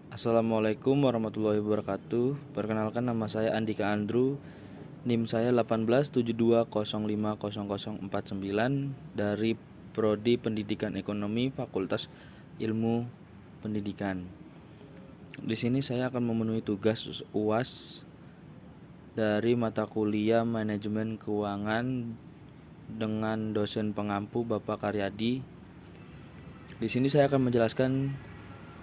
Assalamualaikum warahmatullahi wabarakatuh. Perkenalkan, nama saya Andika Andrew. NIM saya 1872050049 dari Prodi Pendidikan Ekonomi Fakultas Ilmu Pendidikan. Di sini saya akan memenuhi tugas UAS dari mata kuliah Manajemen Keuangan dengan dosen pengampu Bapak Karyadi. Di sini saya akan menjelaskan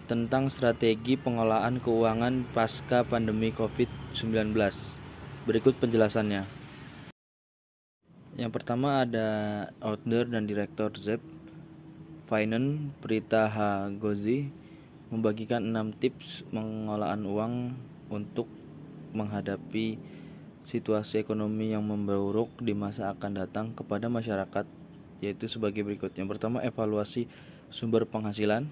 tentang strategi pengelolaan keuangan pasca pandemi COVID-19. Berikut penjelasannya. Yang pertama ada owner dan direktur ZEP Finance Prita H. Gozi membagikan 6 tips pengelolaan uang untuk menghadapi situasi ekonomi yang memburuk di masa akan datang kepada masyarakat, yaitu sebagai berikut. Yang pertama, evaluasi sumber penghasilan.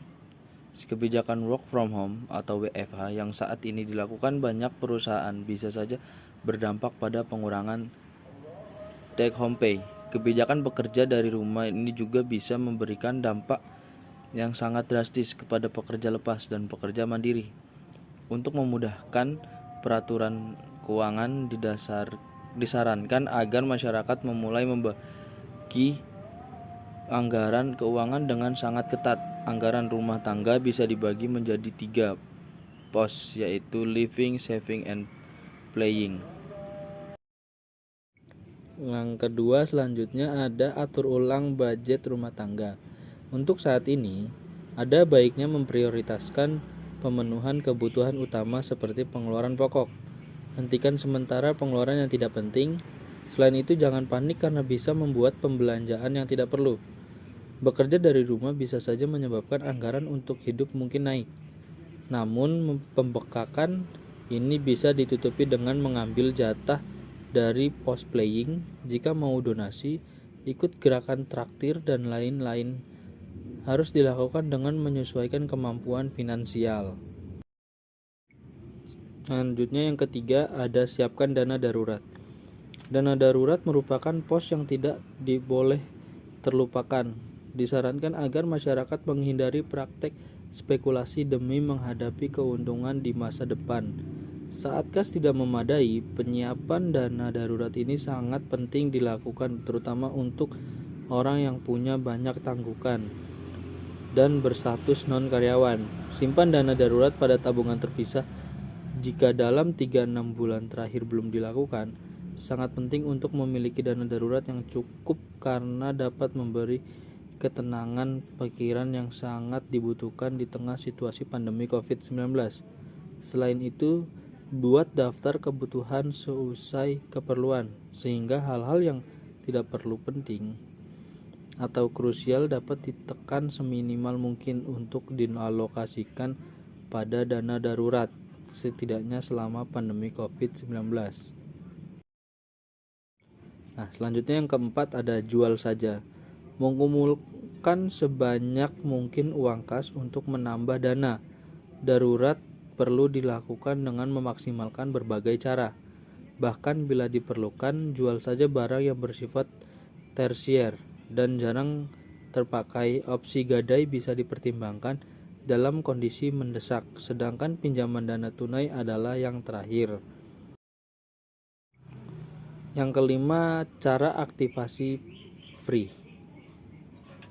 Kebijakan work from home atau WFH yang saat ini dilakukan banyak perusahaan bisa saja berdampak pada pengurangan take home pay. Kebijakan bekerja dari rumah ini juga bisa memberikan dampak yang sangat drastis kepada pekerja lepas dan pekerja mandiri. Untuk memudahkan peraturan keuangan disarankan agar masyarakat memulai membagi anggaran keuangan dengan sangat ketat. Anggaran rumah tangga bisa dibagi menjadi 3 pos, yaitu living, saving, and playing. Yang kedua, selanjutnya ada atur ulang budget rumah tangga. Untuk saat ini, ada baiknya memprioritaskan pemenuhan kebutuhan utama seperti pengeluaran pokok. Hentikan sementara pengeluaran yang tidak penting. Selain itu, jangan panik karena bisa membuat pembelanjaan yang tidak perlu. Bekerja dari rumah bisa saja menyebabkan anggaran untuk hidup mungkin naik. Namun, pembekakan ini bisa ditutupi dengan mengambil jatah dari pos playing. Jika mau donasi, ikut gerakan traktir, dan lain-lain, harus dilakukan dengan menyesuaikan kemampuan finansial. Selanjutnya, yang ketiga, ada siapkan dana darurat. Dana darurat merupakan pos yang tidak boleh terlupakan. Disarankan agar masyarakat menghindari praktek spekulasi demi menghadapi keuntungan di masa depan. Saat kas tidak memadai, penyiapan dana darurat ini sangat penting dilakukan, terutama untuk orang yang punya banyak tanggungan dan berstatus non-karyawan. Simpan dana darurat pada tabungan terpisah. Jika dalam 3-6 bulan terakhir belum dilakukan, sangat penting untuk memiliki dana darurat yang cukup karena dapat memberi ketenangan pikiran yang sangat dibutuhkan di tengah situasi pandemi COVID-19. Selain itu, buat daftar kebutuhan seusai keperluan, sehingga hal-hal yang tidak perlu penting atau krusial dapat ditekan seminimal mungkin untuk dialokasikan pada dana darurat, setidaknya selama pandemi COVID-19. Nah, selanjutnya yang keempat ada jual saja. Mengumpulkan sebanyak mungkin uang kas untuk menambah dana darurat perlu dilakukan dengan memaksimalkan berbagai cara. Bahkan bila diperlukan, jual saja barang yang bersifat tersier dan jarang terpakai. Opsi gadai bisa dipertimbangkan dalam kondisi mendesak, sedangkan pinjaman dana tunai adalah yang terakhir. Yang kelima, cara aktivasi free.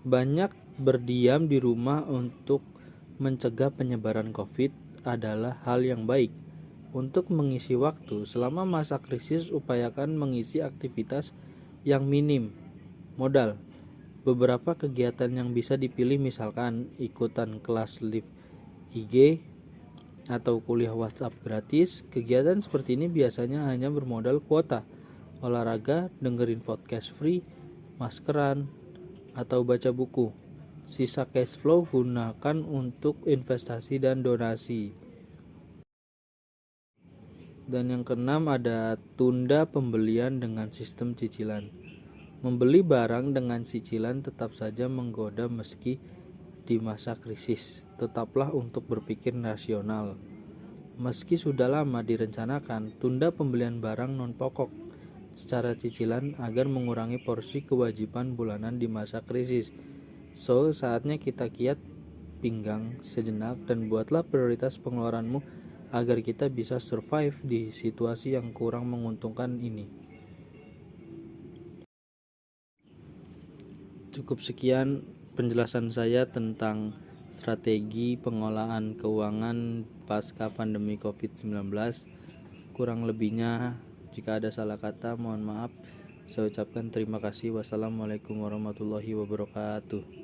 Banyak berdiam di rumah untuk mencegah penyebaran COVID adalah hal yang baik. Untuk mengisi waktu selama masa krisis, upayakan mengisi aktivitas yang minim modal. Beberapa kegiatan yang bisa dipilih misalkan ikutan kelas live IG atau kuliah WhatsApp gratis. Kegiatan seperti ini biasanya hanya bermodal kuota, olahraga, dengerin podcast free, maskeran, atau baca buku. Sisa cash flow gunakan untuk investasi dan donasi. Dan yang keenam ada tunda pembelian dengan sistem cicilan. Membeli barang dengan cicilan tetap saja menggoda meski di masa krisis. Tetaplah untuk berpikir rasional. Meski sudah lama direncanakan, tunda pembelian barang non pokok secara cicilan agar mengurangi porsi kewajiban bulanan di masa krisis. So, saatnya kita kiat pinggang sejenak dan buatlah prioritas pengeluaranmu agar kita bisa survive di situasi yang kurang menguntungkan ini. Cukup sekian penjelasan saya tentang strategi pengolahan keuangan pasca pandemi COVID-19. Kurang lebihnya, jika ada salah kata, mohon maaf. Saya ucapkan terima kasih. Wassalamualaikum warahmatullahi wabarakatuh.